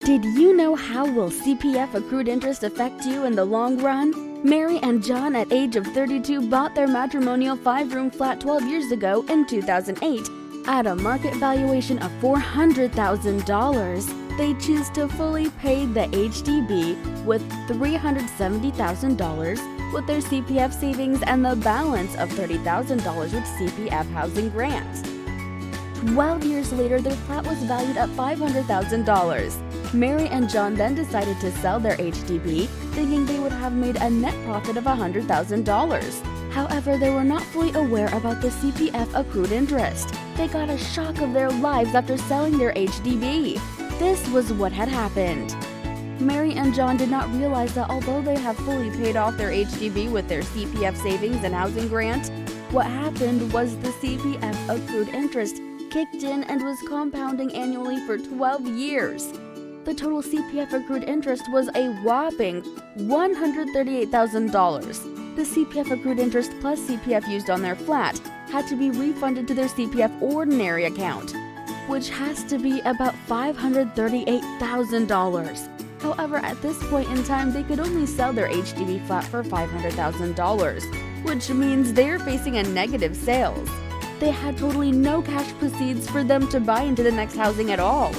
Did you know how will CPF accrued interest affect you in the long run? Mary and John, at age of 32, bought their matrimonial 5-room flat 12 years ago in 2008 at a market valuation of $400,000. They choose to fully pay the HDB with $370,000 with their CPF savings and the balance of $30,000 with CPF housing grants. 12 years later, their flat was valued at $500,000. Mary and John then decided to sell their HDB, thinking they would have made a net profit of $100,000. However, they were not fully aware about the CPF accrued interest. They got a shock of their lives after selling their HDB. This was what had happened. Mary and John did not realize that although they have fully paid off their HDB with their CPF savings and housing grant, what happened was the CPF accrued interest kicked in and was compounding annually for 12 years. The total CPF accrued interest was a whopping $138,000. The CPF accrued interest plus CPF used on their flat had to be refunded to their CPF ordinary account, which has to be about $538,000. However, at this point in time, they could only sell their HDB flat for $500,000, which means they are facing a negative sales. They had totally no cash proceeds for them to buy into the next housing at all.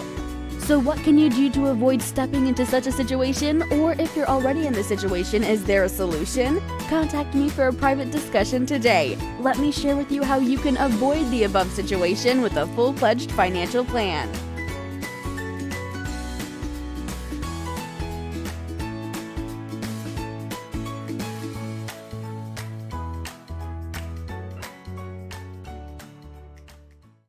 So what can you do to avoid stepping into such a situation? Or if you're already in the situation, is there a solution? Contact me for a private discussion today. Let me share with you how you can avoid the above situation with a full-fledged financial plan.